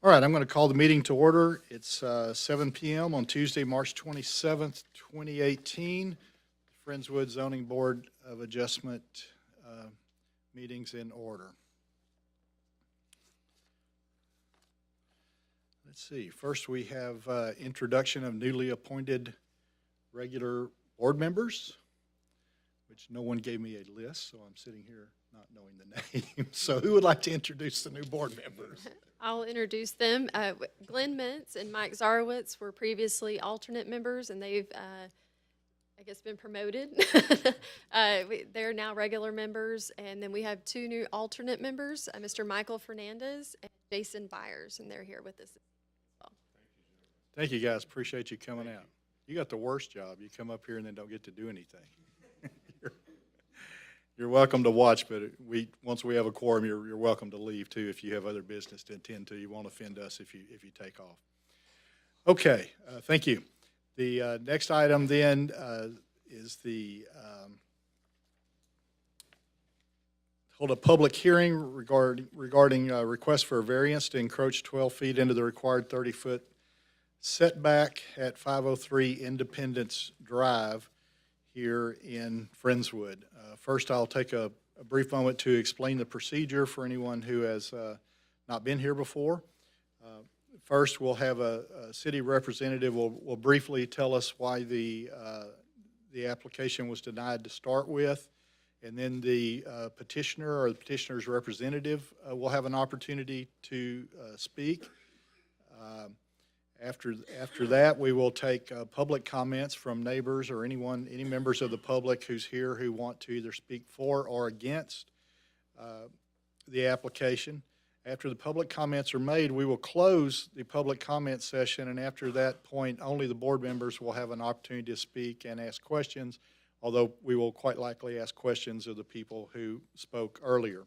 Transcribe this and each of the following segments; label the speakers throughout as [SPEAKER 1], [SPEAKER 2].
[SPEAKER 1] All right, I'm going to call the meeting to order. It's 7 p.m. on Tuesday, March 27th, 2018. Friendswood-Zoning Board of Adjustment meetings in order. Let's see. First, we have introduction of newly appointed regular board members, which no one gave me a list, so I'm sitting here not knowing the name. So who would like to introduce the new board members?
[SPEAKER 2] I'll introduce them. Glenn Mintz and Mike Zarowitz were previously alternate members, and they've, I guess, been promoted. They're now regular members. And then we have two new alternate members, Mr. Michael Fernandez and Jason Byers, and they're here with us as well.
[SPEAKER 1] Thank you, guys. Appreciate you coming out. You got the worst job. You come up here and then don't get to do anything. You're welcome to watch, but once we have a quorum, you're welcome to leave too if you have other business to attend to. You won't offend us if you take off. Okay, thank you. The next item then is the hold a public hearing regarding request for a variance to encroach 12 feet into the required 30-foot setback at 503 Independence Drive here in Friendswood. First, I'll take a brief moment to explain the procedure for anyone who has not been here before. First, we'll have a city representative will briefly tell us why the application was denied to start with, and then the petitioner or the petitioner's representative will have an opportunity to speak. After that, we will take public comments from neighbors or any members of the public who's here who want to either speak for or against the application. After the public comments are made, we will close the public comment session, and after that point, only the board members will have an opportunity to speak and ask questions, although we will quite likely ask questions of the people who spoke earlier.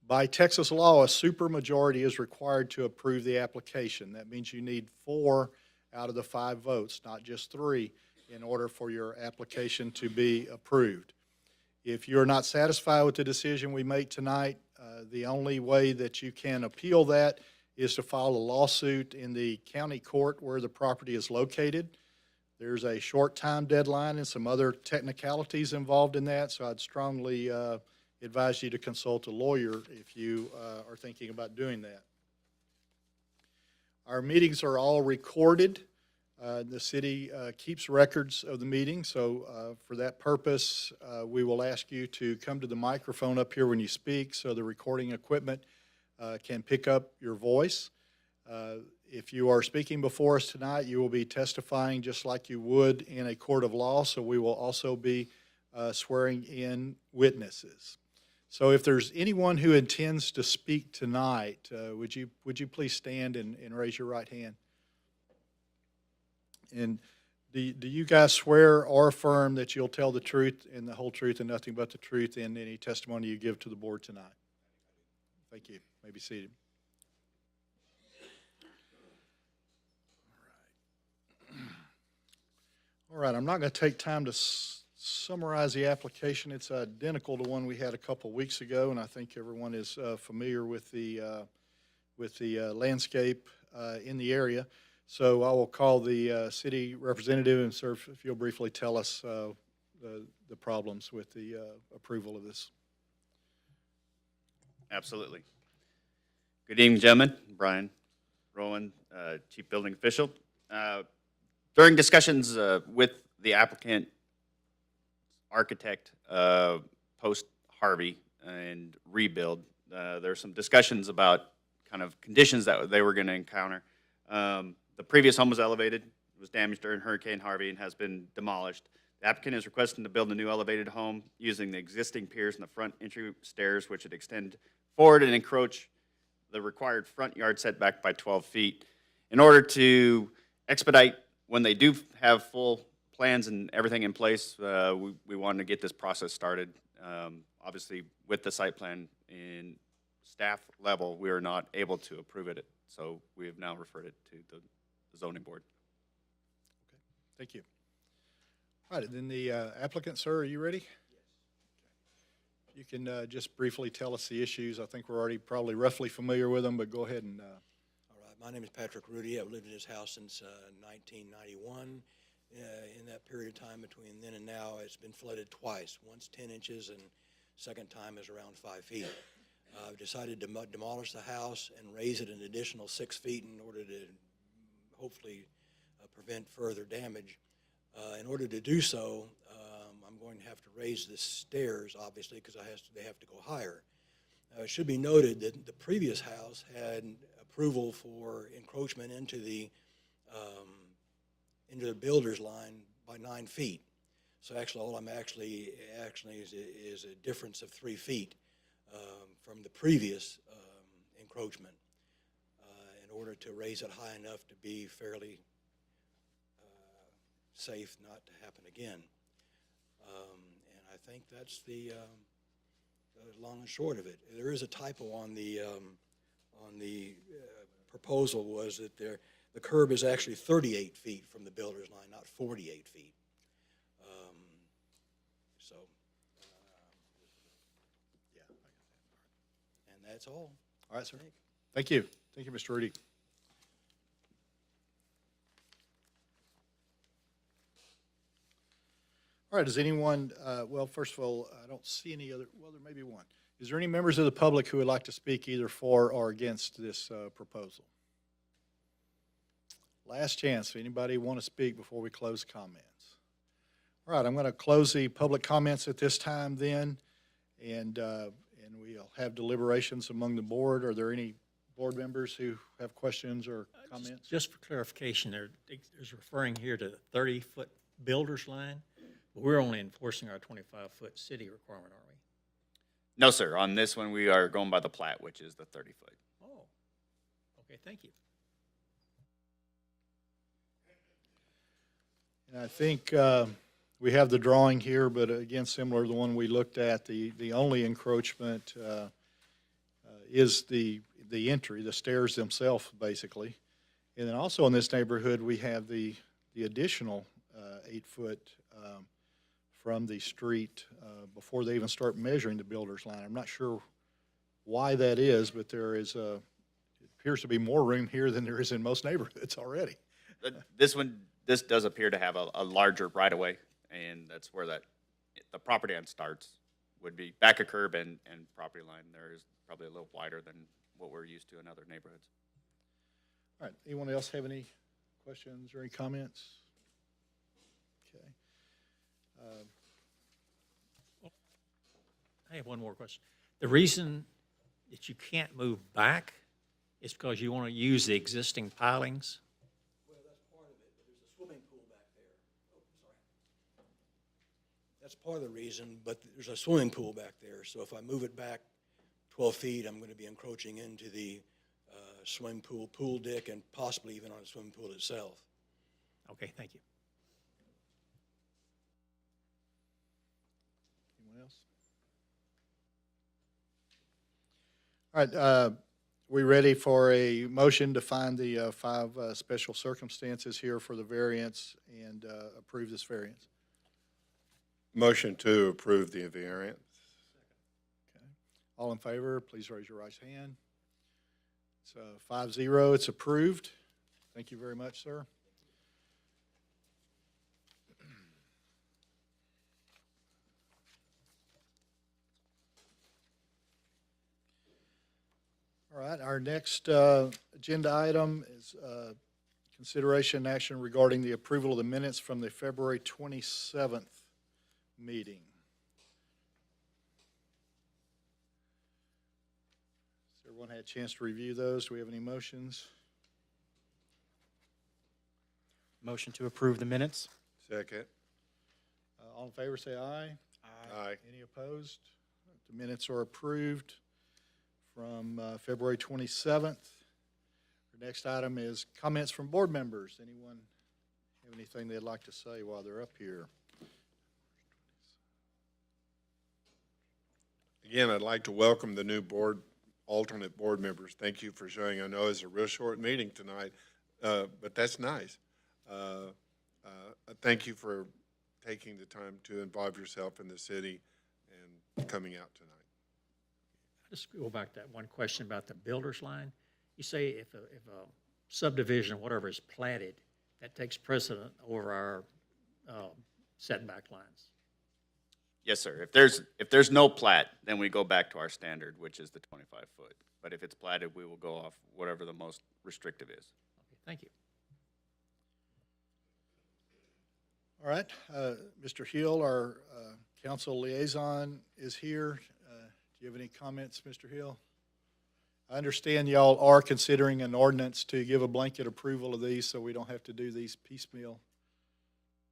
[SPEAKER 1] By Texas law, a supermajority is required to approve the application. That means you need 4 out of the 5 votes, not just 3, in order for your application to be approved. If you're not satisfied with the decision we make tonight, the only way that you can appeal that is to file a lawsuit in the county court where the property is located. There's a short time deadline and some other technicalities involved in that, so I'd strongly advise you to consult a lawyer if you are thinking about doing that. Our meetings are all recorded. The city keeps records of the meeting, so for that purpose, we will ask you to come to the microphone up here when you speak so the recording equipment can pick up your voice. If you are speaking before us tonight, you will be testifying just like you would in a court of law, so we will also be swearing in witnesses. So if there's anyone who intends to speak tonight, would you please stand and raise your right hand? And do you guys swear or affirm that you'll tell the truth and the whole truth and nothing but the truth in any testimony you give to the board tonight? Thank you. You may be seated. All right, I'm not going to take time to summarize the application. It's identical to one we had a couple weeks ago, and I think everyone is familiar with the landscape in the area. So I will call the city representative, and sir, if you'll briefly tell us the problems with the approval of this.
[SPEAKER 3] Absolutely. Good evening, gentlemen. Brian Rowan, Chief Building Official. During discussions with the applicant, architect, post-Harvey and rebuild, there were some discussions about kind of conditions that they were going to encounter. The previous home was elevated, was damaged during Hurricane Harvey, and has been demolished. The applicant is requesting to build a new elevated home using the existing piers and the front entry stairs, which would extend forward and encroach the required front yard setback by 12 feet. In order to expedite when they do have full plans and everything in place, we wanted to get this process started. Obviously, with the site plan in staff level, we are not able to approve it, so we have now referred it to the zoning board.
[SPEAKER 1] Okay, thank you. All right, then the applicant, sir, are you ready? Yes. You can just briefly tell us the issues. I think we're already probably roughly familiar with them, but go ahead and,
[SPEAKER 4] All right, my name is Patrick Rudy. I've lived in this house since 1991. In that period of time between then and now, it's been flooded twice. Once 10 inches and second time is around 5 feet. I've decided to demolish the house and raise it an additional 6 feet in order to hopefully prevent further damage. In order to do so, I'm going to have to raise the stairs, obviously, because they have to go higher. It should be noted that the previous house had approval for encroachment into the builder's line by 9 feet. So actually, all I'm actually is a difference of 3 feet from the previous encroachment in order to raise it high enough to be fairly safe not to happen again. And I think that's the long and short of it. There is a typo on the proposal, was that the curb is actually 38 feet from the builder's line, not 48 feet. And that's all.
[SPEAKER 1] all right, sir. Thank you. Thank you, Mr. Rudy. All right, does anyone, well, first of all, I don't see any other, well, there may be one. Is there any members of the public who would like to speak either for or against this proposal? Last chance. Anybody want to speak before we close comments? All right, I'm going to close the public comments at this time then, and we'll have deliberations among the board. Are there any board members who have questions or comments?
[SPEAKER 5] Just for clarification, there's referring here to the 30-foot builder's line, but we're only enforcing our 25-foot city requirement, aren't we?
[SPEAKER 3] No, sir. On this one, we are going by the plat, which is the 30-foot.
[SPEAKER 5] Oh, okay, thank you.
[SPEAKER 1] And I think we have the drawing here, but again, similar to the one we looked at, the only encroachment is the entry, the stairs themselves, basically. And then also in this neighborhood, we have the additional 8-foot from the street before they even start measuring the builder's line. I'm not sure why that is, but it appears to be more room here than there is in most neighborhoods already.
[SPEAKER 3] This does appear to have a larger right-of-way, and that's where the property line starts, would be back a curb and property line. There is probably a little wider than what we're used to in other neighborhoods.
[SPEAKER 1] All right, anyone else have any questions or any comments? Okay.
[SPEAKER 5] I have one more question. The reason that you can't move back is because you want to use the existing pilings?
[SPEAKER 4] Well, that's part of it, but there's a swimming pool back there. Oh, sorry. That's part of the reason, but there's a swimming pool back there, so if I move it back 12 feet, I'm going to be encroaching into the swimming pool deck, and possibly even on the swimming pool itself.
[SPEAKER 5] Okay, thank you.
[SPEAKER 1] Anyone else? All right, we ready for a motion to find the 5 special circumstances here for the variance and approve this variance?
[SPEAKER 6] Motion to approve the variance.
[SPEAKER 1] Okay. All in favor, please raise your right hand. It's 5-0, it's approved. Thank you very much, sir. All right, our next agenda item is consideration and action regarding the approval of the minutes from the February 27th meeting. Has everyone had a chance to review those? Do we have any motions?
[SPEAKER 7] Motion to approve the minutes.
[SPEAKER 6] Second.
[SPEAKER 1] All in favor, say aye.
[SPEAKER 6] Aye.
[SPEAKER 1] Any opposed? The minutes are approved from February 27th. Our next item is comments from board members. Anyone have anything they'd like to say while they're up here?
[SPEAKER 6] Again, I'd like to welcome the new alternate board members. Thank you for showing. I know it's a real short meeting tonight, but that's nice. Thank you for taking the time to involve yourself in the city, and coming out tonight.
[SPEAKER 5] Just go back to that one question about the builder's line. You say if a subdivision or whatever is platted, that takes precedent over our setback lines.
[SPEAKER 3] Yes, sir. If there's no plat, then we go back to our standard, which is the 25-foot. But if it's platted, we will go off whatever the most restrictive is.
[SPEAKER 5] Okay, thank you.
[SPEAKER 1] All right, Mr. Hill, our council liaison is here. Do you have any comments, Mr. Hill? I understand y'all are considering an ordinance to give a blanket approval of these, so we don't have to do these piecemeal.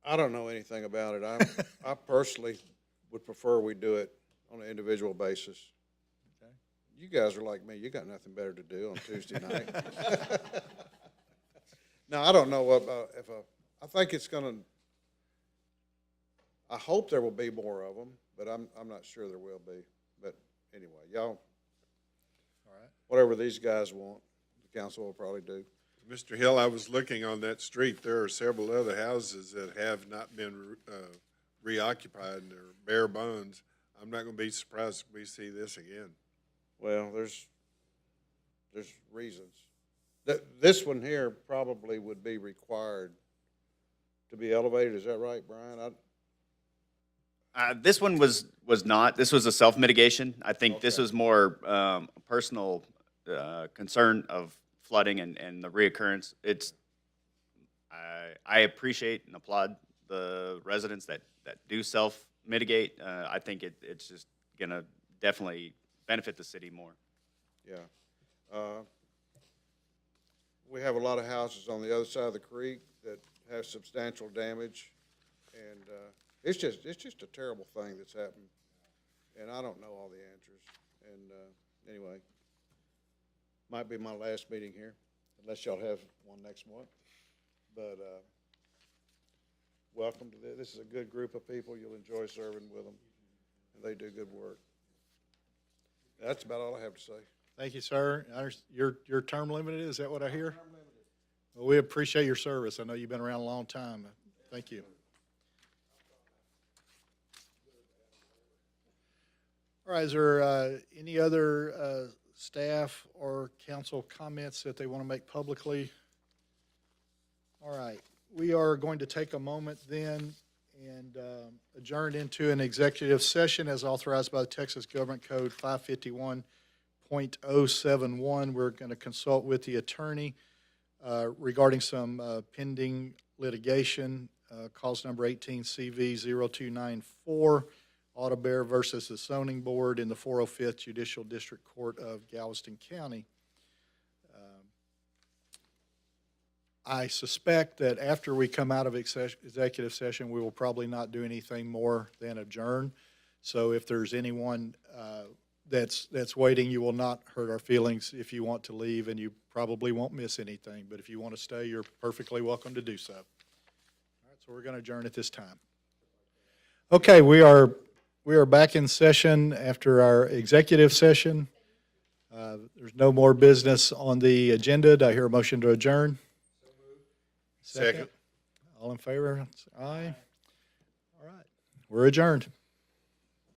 [SPEAKER 8] I don't know anything about it. I personally would prefer we do it on an individual basis.
[SPEAKER 1] Okay.
[SPEAKER 8] You guys are like me. You got nothing better to do on Tuesday night. No, I don't know what, I think it's gonna, I hope there will be more of them, but I'm not sure there will be. But anyway, y'all,
[SPEAKER 1] All right.
[SPEAKER 8] whatever these guys want, the council will probably do.
[SPEAKER 6] Mr. Hill, I was looking on that street. There are several other houses that have not been reoccupied, and they're bare bones. I'm not going to be surprised if we see this again.
[SPEAKER 8] Well, there's reasons. This one here probably would be required to be elevated. Is that right, Brian?
[SPEAKER 3] This one was not. This was a self-mitigation. I think this
[SPEAKER 8] Okay.
[SPEAKER 3] was more personal concern of flooding and the reoccurrence. I appreciate and applaud the residents that do self-mitigate. I think it's just going to definitely benefit the city more.
[SPEAKER 8] Yeah. We have a lot of houses on the other side of the creek that have substantial damage, and it's just a terrible thing that's happened, and I don't know all the answers. And anyway, might be my last meeting here, unless y'all have one next month. But welcome to this. This is a good group of people. You'll enjoy serving with them, and they do good work. That's about all I have to say.
[SPEAKER 1] Thank you, sir. Your term limited, is that what I hear? Well, we appreciate your service. I know you've been around a long time. Thank you. All right, is there any other staff or council comments that they want to make publicly? All right, we are going to take a moment then and adjourn into an executive session as authorized by the Texas Government Code 551.071. We're going to consult with the attorney regarding some pending litigation, cause number 18CV0294, Audubon versus the Zoning Board in the 405th Judicial District Court of Galveston County. I suspect that after we come out of executive session, we will probably not do anything more than adjourn. So if there's anyone that's waiting, you will not hurt our feelings if you want to leave, and you probably won't miss anything. But if you want to stay, you're perfectly welcome to do so. All right, so we're going to adjourn at this time. Okay, we are back in session after our executive session. There's no more business on the agenda. Do I hear a motion to adjourn?
[SPEAKER 6] Second.
[SPEAKER 1] All in favor? Aye. All right. We're adjourned.